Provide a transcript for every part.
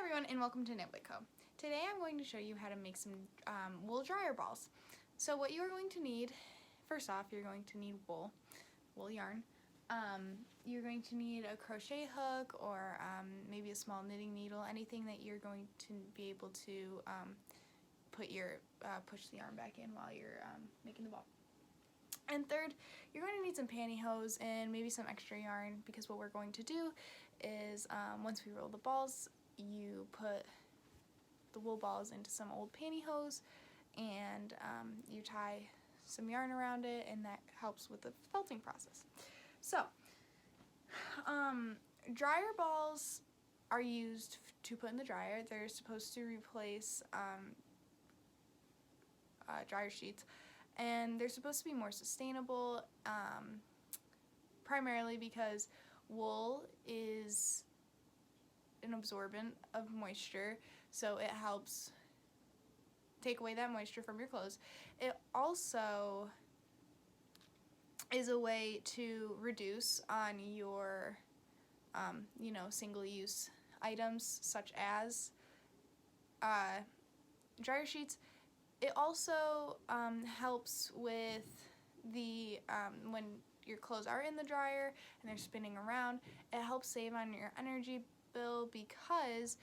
everyone, and welcome to Knit With Co. Today I'm going to show you how to make some wool dryer balls. So what you are going to need, first off, you're going to need wool yarn. You're going to need a crochet hook or maybe a small knitting needle, anything that you're going to be able to push the yarn back in while you're making the ball. And third, you're going to need some pantyhose and maybe some extra yarn, because what we're going to do is once we roll the balls, you put the wool balls into some old pantyhose and you tie some yarn around it, and that helps with the felting process. So, dryer balls are used to put in the dryer. They're supposed to replace dryer sheets, and they're supposed to be more sustainable, primarily because wool is an absorbent of moisture, so it helps take away that moisture from your clothes. It also is a way to reduce on your single-use items such as dryer sheets. It also helps with the when your clothes are in the dryer and they're spinning around, it helps save on your energy bill, because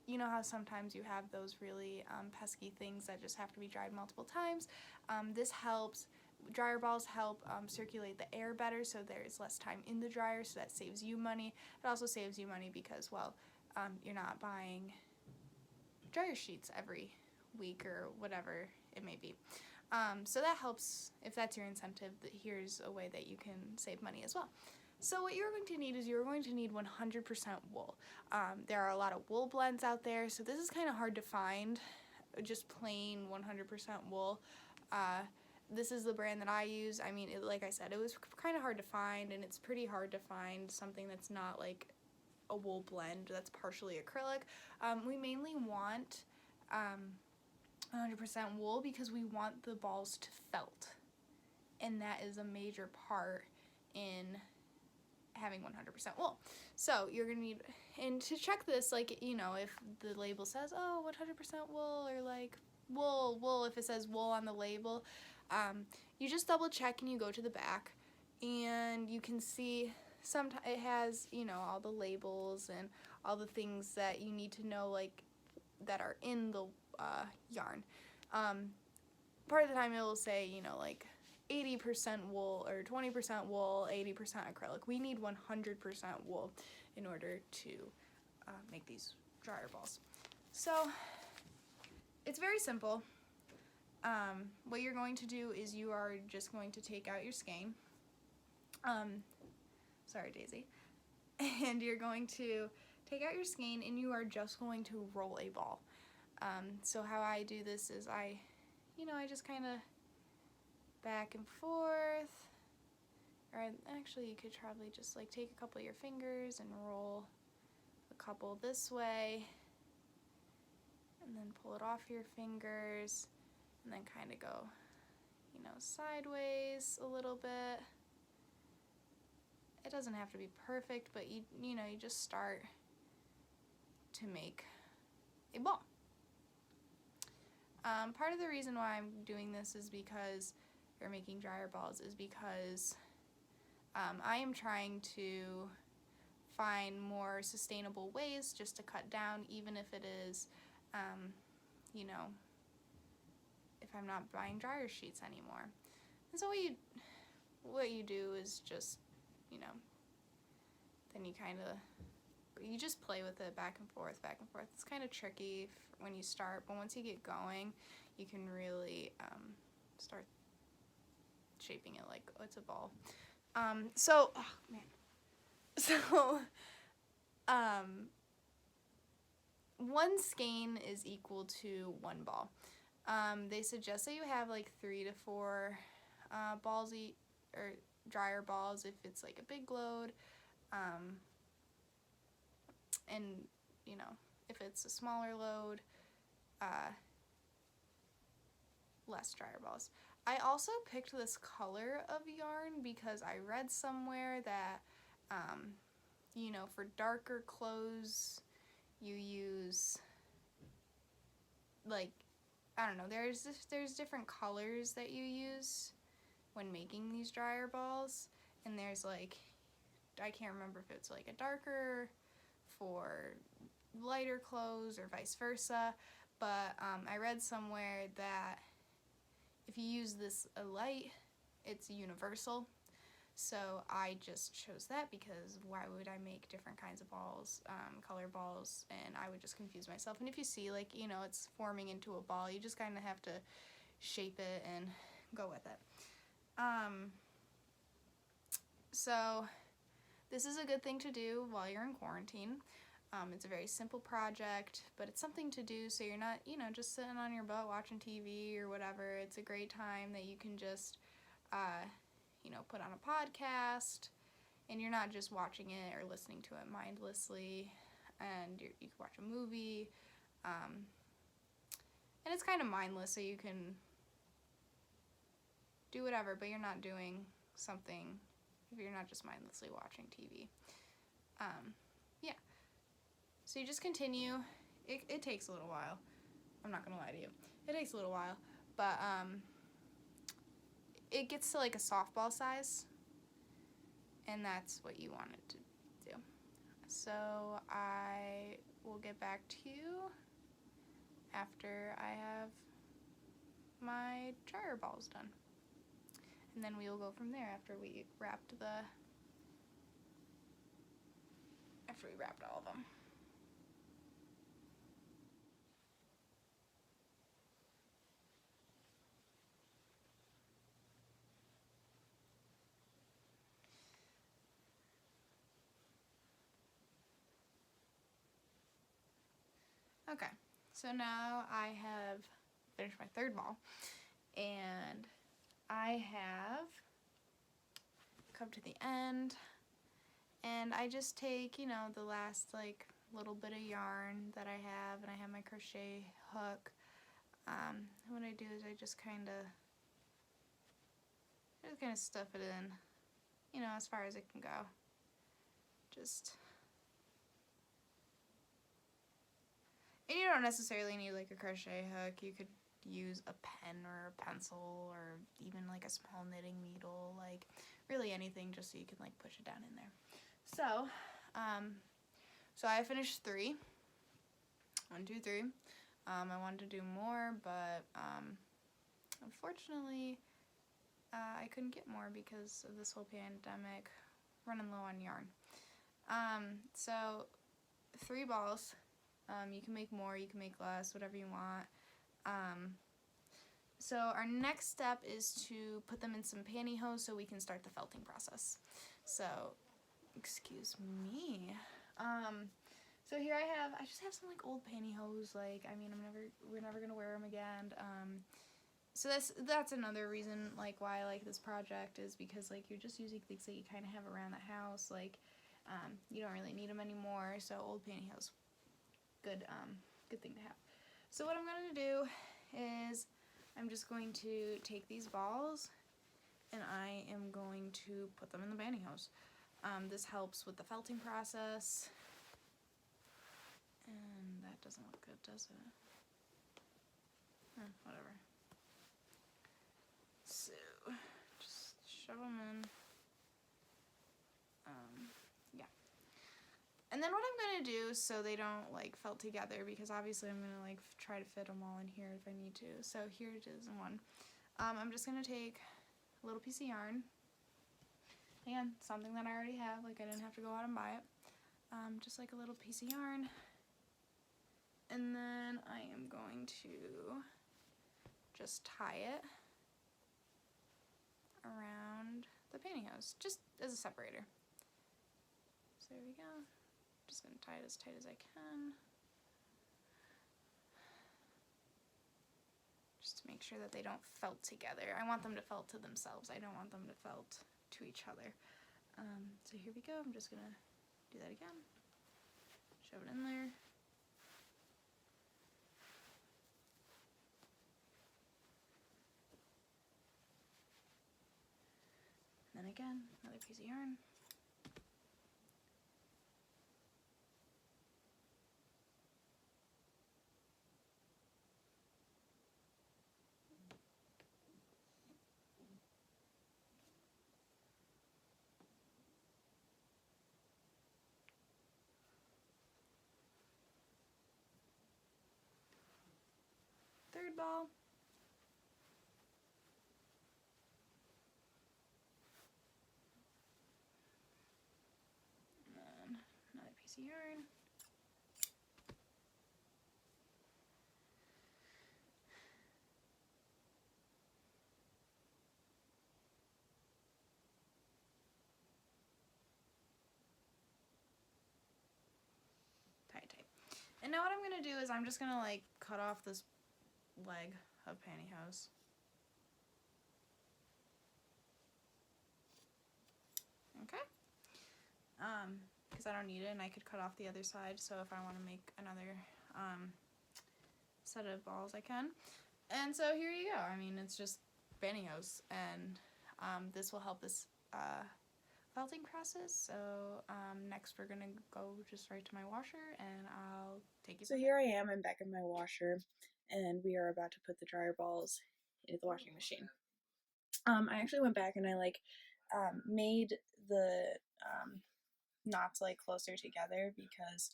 you know how sometimes you have those really pesky things that just have to be dried multiple times. Dryer balls help circulate the air better, so there's less time in the dryer, so that saves you money. It also saves you money because, well, you're not buying dryer sheets every week or whatever it may be. So that helps. If that's your incentive, here's a way that you can save money as well. So what you're going to need is you're going to need 100% wool. There are a lot of wool blends out there, so this is kind of hard to find, just plain 100% wool. This is the brand that I use. I mean, like I said, it was kind of hard to find, and it's pretty hard to find something that's not like a wool blend that's partially acrylic. We mainly want 100% wool because we want the balls to felt, and that is a major part in having 100% wool. So you're gonna need, and to check this, like, you know, if the label says, oh, 100% wool, or like wool, if it says wool on the label, you just double check and you go to the back, and you can see sometimes it has, you know, all the labels and all the things that you need to know, like, that are in the yarn. Part of the time it will say, you know, like 80% wool or 20% wool, 80% acrylic. We need 100% wool in order to make these dryer balls. So it's very simple. What you're going to do is you are just going to take out your skein. Sorry, Daisy. And you're going to take out your skein and you are just going to roll a ball. So how I do this is I just kind of back and forth, or actually you could probably just like take a couple of your fingers and roll a couple this way, and then pull it off your fingers, and then kind of go, you know, sideways a little bit. It doesn't have to be perfect, but you just start to make a ball. Part of the reason why I'm doing this is because, or making dryer balls, is because I am trying to find more sustainable ways just to cut down, even if it is, you know, if I'm not buying dryer sheets anymore. And so what you do is just, you know, then you just play with it back and forth. It's kind of tricky when you start, but once you get going, you can really start shaping it like, oh, it's a ball. One skein is equal to one ball. They suggest that you have like 3 to 4 balls or dryer balls if it's like a big load, and you know, if it's a smaller load, less dryer balls. I also picked this color of yarn because I read somewhere that you know, for darker clothes you use, like, I don't know, there's different colors that you use when making these dryer balls, and there's like, I can't remember if it's like a darker for lighter clothes or vice versa, but I read somewhere that if you use this a light, it's universal. So I just chose that because why would I make different kinds of balls, color balls, and I would just confuse myself. And if you see, like, you know, it's forming into a ball, you just kind of have to shape it and go with it. So this is a good thing to do while you're in quarantine. It's a very simple project, but it's something to do so you're not, you know, just sitting on your butt watching TV or whatever. It's a great time that you can just, you know, put on a podcast, and you're not just watching it or listening to it mindlessly, and you can watch a movie, and it's kind of mindless, so you can do whatever, but you're not doing something if you're not just mindlessly watching TV. Yeah. So you just continue. It takes a little while. I'm not gonna lie to you. It takes a little while, but it gets to like a softball size, and that's what you want it to do. So I will get back to you after I have my dryer balls done. And then we will go from there after we wrapped all of them. Okay, so now I have finished my third ball, and I have come to the end, and I just take, you know, the last like little bit of yarn that I have, and I have my crochet hook. What I do is I just kind of stuff it in, you know, as far as it can go. And you don't necessarily need like a crochet hook. You could use a pen or a pencil or even like a small knitting needle, like really anything, just so you can like push it down in there. So, so I finished 3. 1, 2, 3. I wanted to do more, but unfortunately, I couldn't get more because of this whole pandemic, running low on yarn. So 3 balls. You can make more, you can make less, whatever you want. So our next step is to put them in some pantyhose so we can start the felting process. So, excuse me. So here I just have some like old pantyhose. Like, I mean, we're never gonna wear them again. So that's another reason like why I like this project, is because like you're just using things that you kind of have around the house. Like, you don't really need them anymore. So old pantyhose, good thing to have. So what I'm gonna do is I'm just going to take these balls and I am going to put them in the pantyhose. This helps with the felting process. And that doesn't look good, does it? Whatever. So, just shove them in. Yeah. And then what I'm going to do, so they don't like felt together, because obviously I'm going to like try to fit them all in here if I need to. So here it is in one. I'm just going to take a little piece of yarn. Again, something that I already have, like I didn't have to go out and buy it. Just like a little piece of yarn. And then I am going to just tie it around the pantyhose, just as a separator. So there we go. Just going to tie it as tight as I can. Just to make sure that they don't felt together. I want them to felt to themselves. I don't want them to felt to each other. So here we go. I'm just going to do that again. Shove it in there. And then again, another piece of yarn. third ball. And then another piece of yarn. Tight. And now what I'm going to do is I'm just going to like cut off this leg of pantyhose. Okay. Because I don't need it and I could cut off the other side, so if I want to make another set of balls I can. And so here you go. I mean, it's just pantyhose, and this will help this felting process. So next we're gonna go just right to my washer and I'll take you. So here I am, I'm back in my washer and we are about to put the dryer balls into the washing machine. I actually went back and I made the knots like closer together because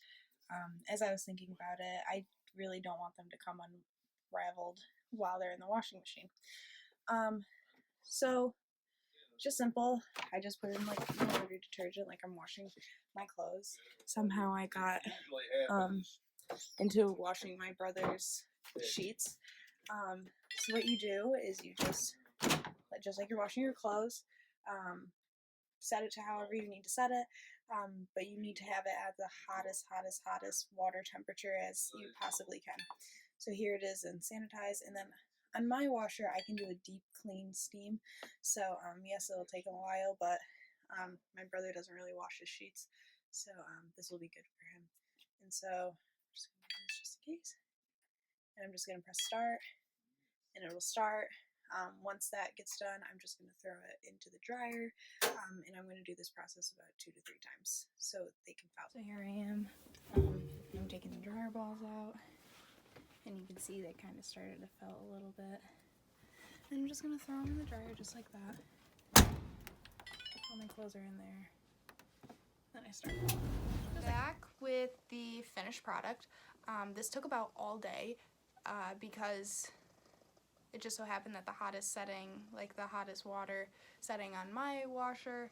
as I was thinking about it, I really don't want them to come unraveled while they're in the washing machine. So just simple. I just put in like laundry detergent like I'm washing my clothes. Somehow I got into washing my brother's sheets. So what you do is you just like you're washing your clothes, set it to however you need to set it, but you need to have it at the hottest water temperature as you possibly can. So here it is in sanitize, and then on my washer I can do a deep clean steam. So yes, it'll take a while, but my brother doesn't really wash his sheets, so this will be good for him. And so I'm just going to do this just in case, and I'm just going to press start and it will start. Once that gets done, I'm just going to throw it into the dryer, and I'm going to do this process about 2 to 3 times so they can felt. So here I am. I'm taking the dryer balls out, and you can see they kind of started to felt a little bit. And I'm just going to throw them in the dryer just like that. All my clothes are in there. Then I start back with the finished product. This took about all day because it just so happened that the hottest setting, like the hottest water setting on my washer,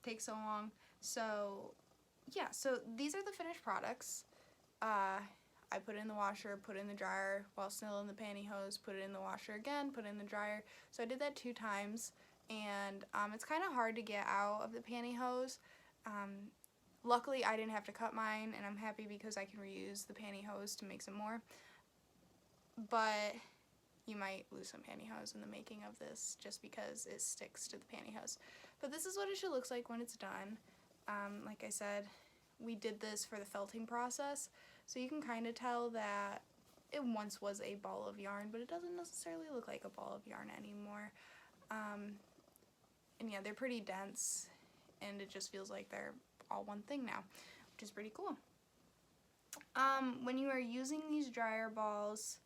takes so long. So yeah, so these are the finished products. I put it in the washer, put it in the dryer while still in the pantyhose, put it in the washer again, put it in the dryer. So I did that 2 times, and it's kind of hard to get out of the pantyhose. Luckily I didn't have to cut mine, and I'm happy because I can reuse the pantyhose to make some more. But you might lose some pantyhose in the making of this just because it sticks to the pantyhose. But this is what it should look like when it's done. Like I said, we did this for the felting process, so you can kind of tell that it once was a ball of yarn, but it doesn't necessarily look like a ball of yarn anymore. And yeah, they're pretty dense, and it just feels like they're all one thing now, which is pretty cool. When you are using these dryer balls,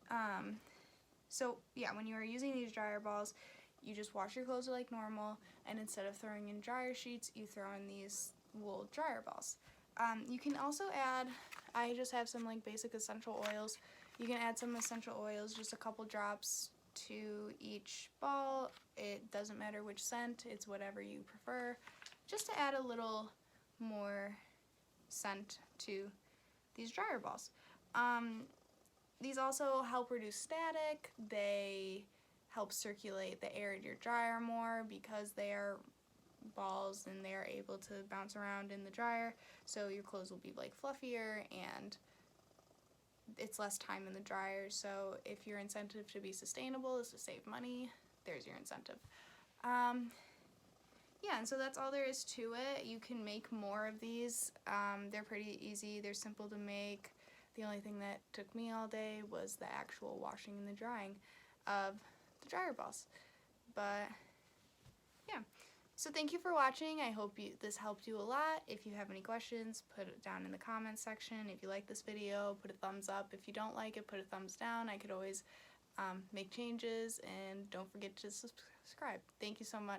when you are using these dryer balls, you just wash your clothes like normal, and instead of throwing in dryer sheets, you throw in these wool dryer balls. You can also add, I just have some like basic essential oils. You can add some essential oils, just a couple drops to each ball. It doesn't matter which scent, it's whatever you prefer, just to add a little more scent to these dryer balls. These also help reduce static. They help circulate the air in your dryer more because they are balls and they are able to bounce around in the dryer, so your clothes will be like fluffier and it's less time in the dryer. So if your incentive to be sustainable is to save money, there's your incentive. Yeah, and so that's all there is to it. You can make more of these. They're pretty easy, they're simple to make. The only thing that took me all day was the actual washing and the drying of the dryer balls. But yeah, so thank you for watching. I hope this helped you a lot. If you have any questions, put it down in the comments section. If you like this video, put a thumbs up. If you don't like it, put a thumbs down. I could always make changes, and don't forget to subscribe. Thank you so much.